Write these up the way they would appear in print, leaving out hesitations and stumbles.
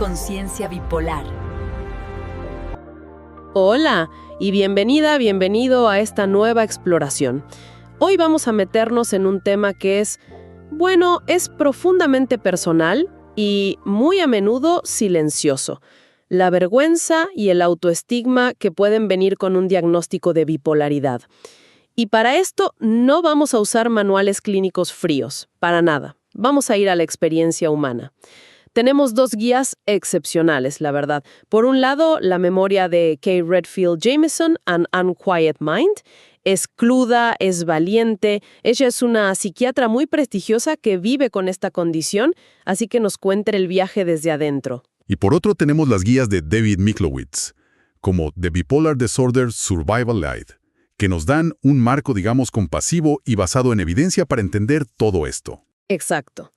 Conciencia Bipolar. Hola y bienvenido a esta nueva exploración. Hoy vamos a meternos en un tema que es profundamente personal y muy a menudo silencioso. La vergüenza y el autoestigma que pueden venir con un diagnóstico de bipolaridad. Y para esto no vamos a usar manuales clínicos fríos, para nada. Vamos a ir a la experiencia humana. Tenemos dos guías excepcionales, la verdad. Por un lado, la memoria de Kay Redfield Jamison, An Unquiet Mind. Es cruda, es valiente. Ella es una psiquiatra muy prestigiosa que vive con esta condición, así que nos cuenta el viaje desde adentro. Y por otro tenemos las guías de David Miklowitz, como The Bipolar Disorder Survival Guide, que nos dan un marco, compasivo y basado en evidencia para entender todo esto. Exacto.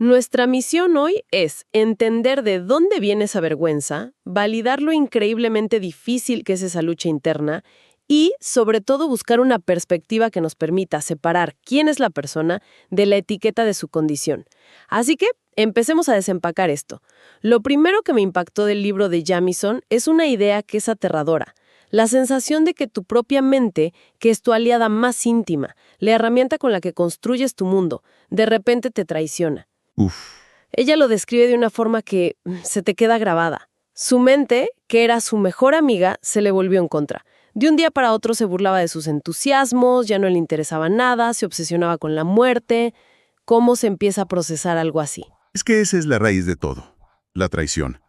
Nuestra misión hoy es entender de dónde viene esa vergüenza, validar lo increíblemente difícil que es esa lucha interna y, sobre todo, buscar una perspectiva que nos permita separar quién es la persona de la etiqueta de su condición. Así que, empecemos a desempacar esto. Lo primero que me impactó del libro de Jamison es una idea que es aterradora. La sensación de que tu propia mente, que es tu aliada más íntima, la herramienta con la que construyes tu mundo, de repente te traiciona. Ella lo describe de una forma que se te queda grabada. Su mente, que era su mejor amiga, se le volvió en contra. De un día para otro se burlaba de sus entusiasmos, ya no le interesaba nada, se obsesionaba con la muerte. ¿Cómo se empieza a procesar algo así? Es que esa es la raíz de todo, la traición.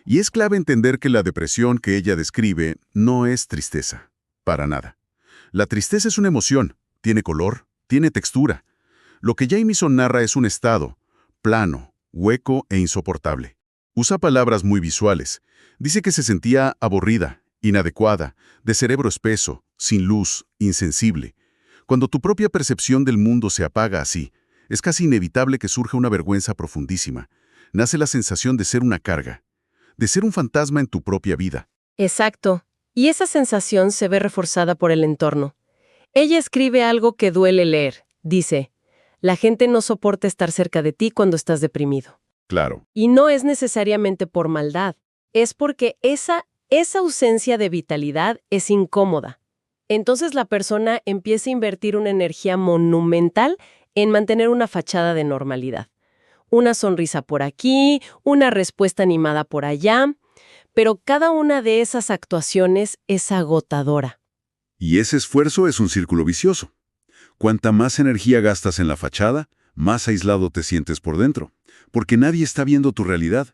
Y es clave entender que la depresión que ella describe no es tristeza, para nada. La tristeza es una emoción, tiene color, tiene textura. Lo que Jamison narra es un estado, plano, hueco e insoportable. Usa palabras muy visuales. Dice que se sentía aburrida, inadecuada, de cerebro espeso, sin luz, insensible. Cuando tu propia percepción del mundo se apaga así, es casi inevitable que surja una vergüenza profundísima. Nace la sensación de ser una carga, de ser un fantasma en tu propia vida. Exacto. Y esa sensación se ve reforzada por el entorno. Ella escribe algo que duele leer. Dice: la gente no soporta estar cerca de ti cuando estás deprimido. Claro. Y no es necesariamente por maldad. Es porque esa ausencia de vitalidad es incómoda. Entonces la persona empieza a invertir una energía monumental en mantener una fachada de normalidad. Una sonrisa por aquí, una respuesta animada por allá, pero cada una de esas actuaciones es agotadora. Y ese esfuerzo es un círculo vicioso. Cuanta más energía gastas en la fachada, más aislado te sientes por dentro, porque nadie está viendo tu realidad.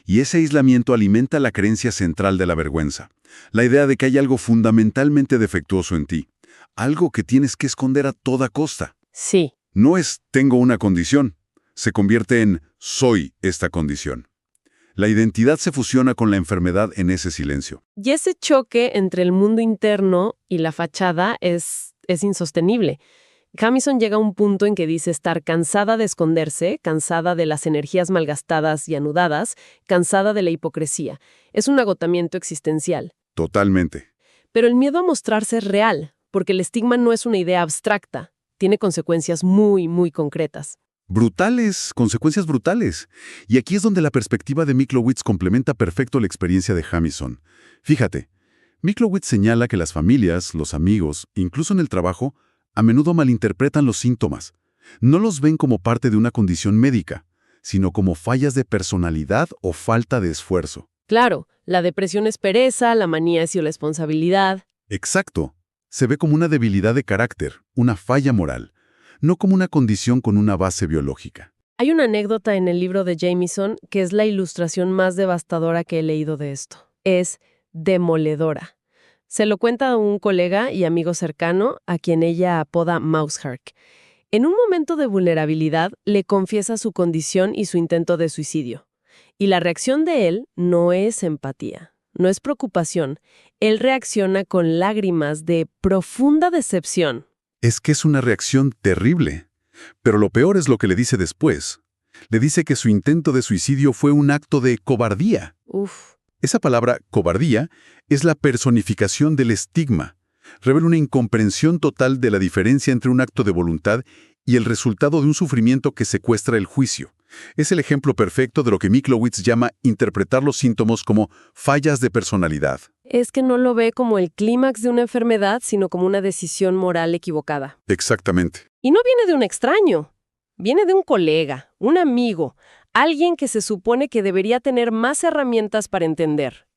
Y ese aislamiento alimenta la creencia central de la vergüenza, la idea de que hay algo fundamentalmente defectuoso en ti, algo que tienes que esconder a toda costa. Sí. No es tengo una condición, se convierte en soy esta condición. La identidad se fusiona con la enfermedad en ese silencio. Y ese choque entre el mundo interno y la fachada es insostenible. Jamison llega a un punto en que dice estar cansada de esconderse, cansada de las energías malgastadas y anudadas, cansada de la hipocresía. Es un agotamiento existencial. Totalmente. Pero el miedo a mostrarse es real, porque el estigma no es una idea abstracta. Tiene consecuencias muy, muy concretas. Brutales, consecuencias brutales. Y aquí es donde la perspectiva de Miklowitz complementa perfecto la experiencia de Jamison. Fíjate, Miklowitz señala que las familias, los amigos, incluso en el trabajo, a menudo malinterpretan los síntomas. No los ven como parte de una condición médica, sino como fallas de personalidad o falta de esfuerzo. Claro, la depresión es pereza, la manía es irresponsabilidad. Exacto. Se ve como una debilidad de carácter, una falla moral, no como una condición con una base biológica. Hay una anécdota en el libro de Jamison que es la ilustración más devastadora que he leído de esto. Es demoledora. Se lo cuenta a un colega y amigo cercano a quien ella apoda Mousehark. En un momento de vulnerabilidad le confiesa su condición y su intento de suicidio. Y la reacción de él no es empatía, no es preocupación. Él reacciona con lágrimas de profunda decepción. Es que es una reacción terrible. Pero lo peor es lo que le dice después. Le dice que su intento de suicidio fue un acto de cobardía. Uf. Esa palabra, cobardía, es la personificación del estigma. Revela una incomprensión total de la diferencia entre un acto de voluntad y el resultado de un sufrimiento que secuestra el juicio. Es el ejemplo perfecto de lo que Miklowitz llama interpretar los síntomas como fallas de personalidad. Es que no lo ve como el clímax de una enfermedad, sino como una decisión moral equivocada. Exactamente. Y no viene de un extraño, viene de un colega, un amigo, alguien que se supone que debería tener más herramientas para entender.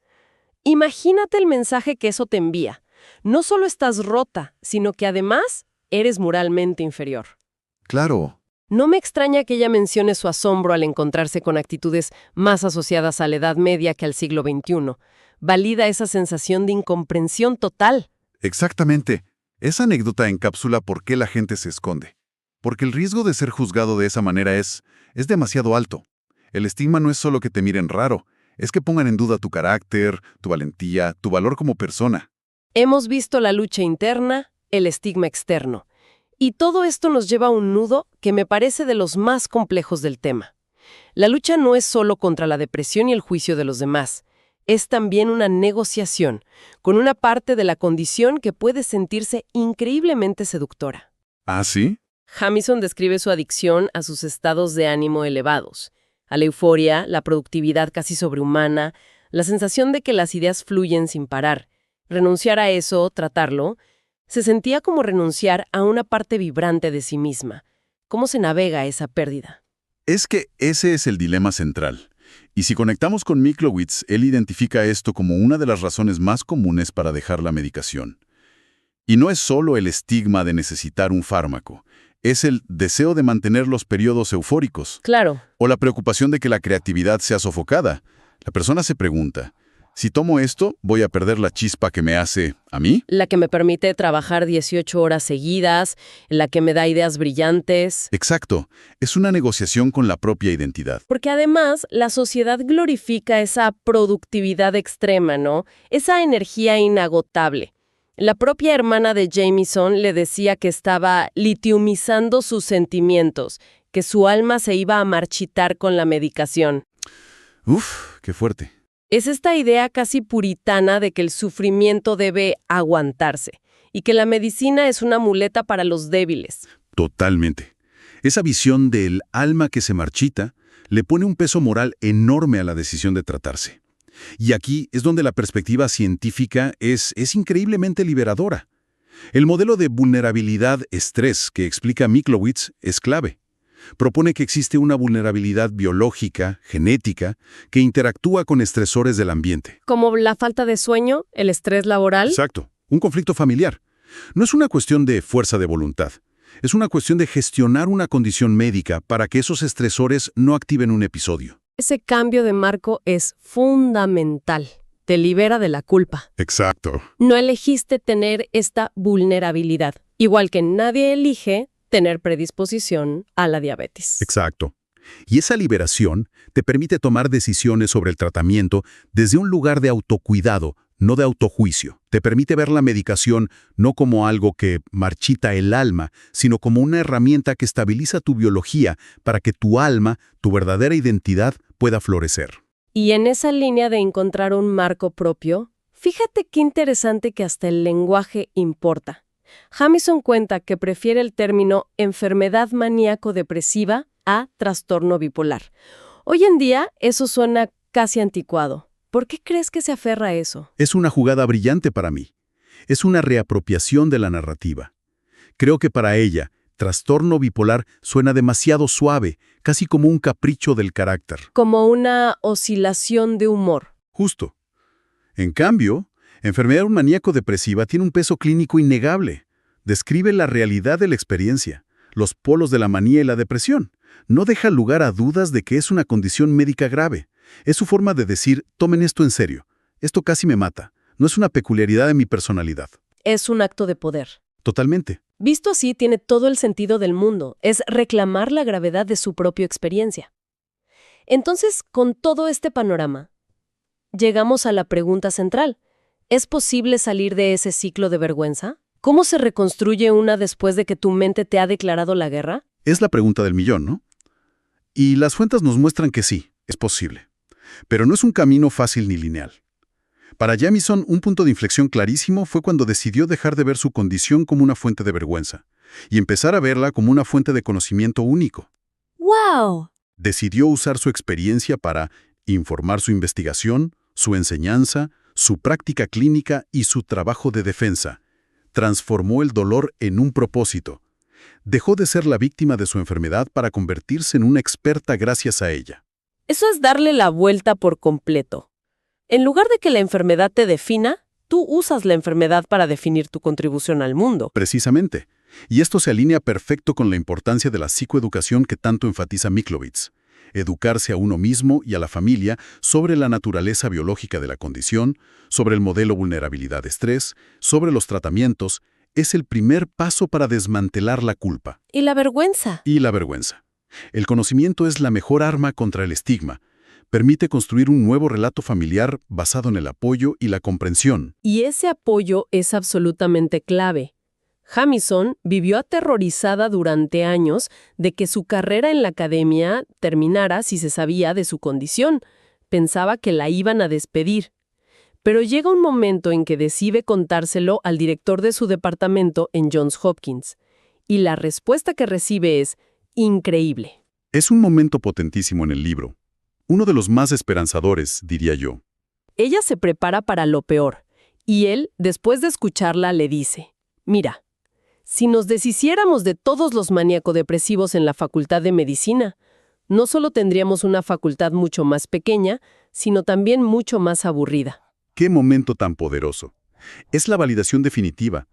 Imagínate el mensaje que eso te envía. No solo estás rota, sino que además eres moralmente inferior. Claro. No me extraña que ella mencione su asombro al encontrarse con actitudes más asociadas a la Edad Media que al siglo XXI. Valida esa sensación de incomprensión total. Exactamente. Esa anécdota encapsula por qué la gente se esconde. Porque el riesgo de ser juzgado de esa manera es demasiado alto. El estigma no es solo que te miren raro, es que pongan en duda tu carácter, tu valentía, tu valor como persona. Hemos visto la lucha interna, el estigma externo. Y todo esto nos lleva a un nudo que me parece de los más complejos del tema. La lucha no es solo contra la depresión y el juicio de los demás. Es también una negociación con una parte de la condición que puede sentirse increíblemente seductora. ¿Ah, sí? Jamison describe su adicción a sus estados de ánimo elevados, a la euforia, la productividad casi sobrehumana, la sensación de que las ideas fluyen sin parar. Renunciar a eso, tratarlo, se sentía como renunciar a una parte vibrante de sí misma. ¿Cómo se navega esa pérdida? Es que ese es el dilema central. Y si conectamos con Miklowitz, él identifica esto como una de las razones más comunes para dejar la medicación. Y no es solo el estigma de necesitar un fármaco, es el deseo de mantener los periodos eufóricos. Claro. O la preocupación de que la creatividad sea sofocada. La persona se pregunta, si tomo esto, ¿voy a perder la chispa que me hace a mí? La que me permite trabajar 18 horas seguidas, la que me da ideas brillantes. Exacto, es una negociación con la propia identidad. Porque además, la sociedad glorifica esa productividad extrema, ¿no? Esa energía inagotable. La propia hermana de Jamieson le decía que estaba litiumizando sus sentimientos, que su alma se iba a marchitar con la medicación. Uf, qué fuerte. Es esta idea casi puritana de que el sufrimiento debe aguantarse y que la medicina es una muleta para los débiles. Totalmente. Esa visión del alma que se marchita le pone un peso moral enorme a la decisión de tratarse. Y aquí es donde la perspectiva científica es increíblemente liberadora. El modelo de vulnerabilidad-estrés que explica Miklowitz es clave. Propone que existe una vulnerabilidad biológica, genética, que interactúa con estresores del ambiente. Como la falta de sueño, el estrés laboral. Exacto. Un conflicto familiar. No es una cuestión de fuerza de voluntad. Es una cuestión de gestionar una condición médica para que esos estresores no activen un episodio. Ese cambio de marco es fundamental. Te libera de la culpa. Exacto. No elegiste tener esta vulnerabilidad, igual que nadie elige tener predisposición a la diabetes. Exacto. Y esa liberación te permite tomar decisiones sobre el tratamiento desde un lugar de autocuidado, no de autojuicio. Te permite ver la medicación no como algo que marchita el alma, sino como una herramienta que estabiliza tu biología para que tu alma, tu verdadera identidad, pueda florecer. Y en esa línea de encontrar un marco propio, fíjate qué interesante que hasta el lenguaje importa. Jamison cuenta que prefiere el término enfermedad maníaco-depresiva a trastorno bipolar. Hoy en día eso suena casi anticuado. ¿Por qué crees que se aferra a eso? Es una jugada brillante para mí. Es una reapropiación de la narrativa. Creo que para ella, trastorno bipolar suena demasiado suave, casi como un capricho del carácter. Como una oscilación de humor. Justo. En cambio, enfermedad maníaco-depresiva tiene un peso clínico innegable. Describe la realidad de la experiencia, los polos de la manía y la depresión. No deja lugar a dudas de que es una condición médica grave. Es su forma de decir, tomen esto en serio. Esto casi me mata. No es una peculiaridad de mi personalidad. Es un acto de poder. Totalmente. Visto así, tiene todo el sentido del mundo. Es reclamar la gravedad de su propia experiencia. Entonces, con todo este panorama, llegamos a la pregunta central. ¿Es posible salir de ese ciclo de vergüenza? ¿Cómo se reconstruye una después de que tu mente te ha declarado la guerra? Es la pregunta del millón, ¿no? Y las fuentes nos muestran que sí, es posible. Pero no es un camino fácil ni lineal. Para Jamieson, un punto de inflexión clarísimo fue cuando decidió dejar de ver su condición como una fuente de vergüenza y empezar a verla como una fuente de conocimiento único. ¡Wow! Decidió usar su experiencia para informar su investigación, su enseñanza, su práctica clínica y su trabajo de defensa. Transformó el dolor en un propósito. Dejó de ser la víctima de su enfermedad para convertirse en una experta gracias a ella. Eso es darle la vuelta por completo. En lugar de que la enfermedad te defina, tú usas la enfermedad para definir tu contribución al mundo. Precisamente. Y esto se alinea perfecto con la importancia de la psicoeducación que tanto enfatiza Miklovitz. Educarse a uno mismo y a la familia sobre la naturaleza biológica de la condición, sobre el modelo vulnerabilidad-estrés, sobre los tratamientos, es el primer paso para desmantelar la culpa. ¿Y la vergüenza? Y la vergüenza. El conocimiento es la mejor arma contra el estigma. Permite construir un nuevo relato familiar basado en el apoyo y la comprensión. Y ese apoyo es absolutamente clave. Jamison vivió aterrorizada durante años de que su carrera en la academia terminara si se sabía de su condición. Pensaba que la iban a despedir. Pero llega un momento en que decide contárselo al director de su departamento en Johns Hopkins. Y la respuesta que recibe es increíble. Es un momento potentísimo en el libro. Uno de los más esperanzadores, diría yo. Ella se prepara para lo peor. Y él, después de escucharla, le dice, mira, si nos deshiciéramos de todos los maníaco-depresivos en la Facultad de Medicina, no solo tendríamos una facultad mucho más pequeña, sino también mucho más aburrida. ¡Qué momento tan poderoso! Es la validación definitiva.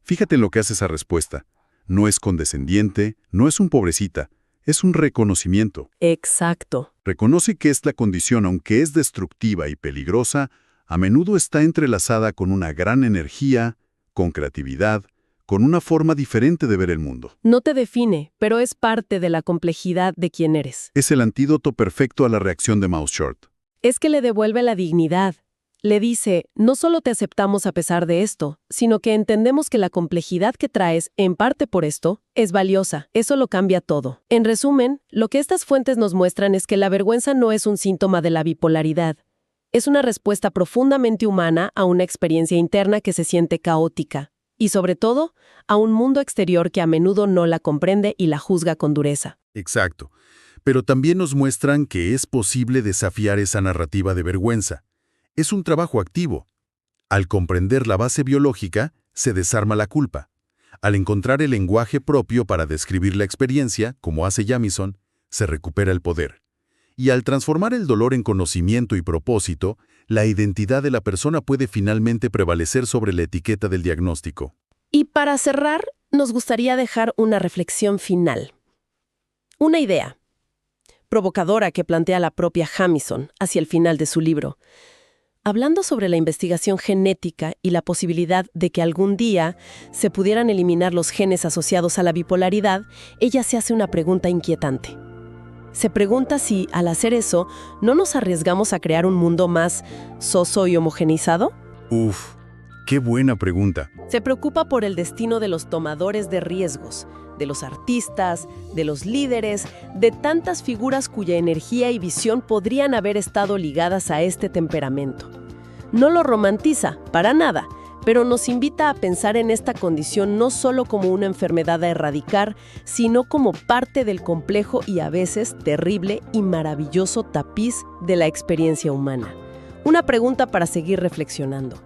Fíjate en lo que hace esa respuesta. No es condescendiente, no es un pobrecita, es un reconocimiento. Exacto. Reconoce que esta condición, aunque es destructiva y peligrosa, a menudo está entrelazada con una gran energía, con creatividad, con una forma diferente de ver el mundo. No te define, pero es parte de la complejidad de quién eres. Es el antídoto perfecto a la reacción de Mouse Short. Es que le devuelve la dignidad. Le dice, no solo te aceptamos a pesar de esto, sino que entendemos que la complejidad que traes, en parte por esto, es valiosa. Eso lo cambia todo. En resumen, lo que estas fuentes nos muestran es que la vergüenza no es un síntoma de la bipolaridad. Es una respuesta profundamente humana a una experiencia interna que se siente caótica. Y sobre todo, a un mundo exterior que a menudo no la comprende y la juzga con dureza. Exacto. Pero también nos muestran que es posible desafiar esa narrativa de vergüenza. Es un trabajo activo. Al comprender la base biológica, se desarma la culpa. Al encontrar el lenguaje propio para describir la experiencia, como hace Jamison, se recupera el poder. Y al transformar el dolor en conocimiento y propósito, la identidad de la persona puede finalmente prevalecer sobre la etiqueta del diagnóstico. Y para cerrar, nos gustaría dejar una reflexión final. Una idea provocadora que plantea la propia Jamison hacia el final de su libro. Hablando sobre la investigación genética y la posibilidad de que algún día se pudieran eliminar los genes asociados a la bipolaridad, ella se hace una pregunta inquietante. Se pregunta si, al hacer eso, ¿no nos arriesgamos a crear un mundo más soso y homogeneizado? Uf, qué buena pregunta. Se preocupa por el destino de los tomadores de riesgos, de los artistas, de los líderes, de tantas figuras cuya energía y visión podrían haber estado ligadas a este temperamento. No lo romantiza, para nada, pero nos invita a pensar en esta condición no solo como una enfermedad a erradicar, sino como parte del complejo y a veces terrible y maravilloso tapiz de la experiencia humana. Una pregunta para seguir reflexionando.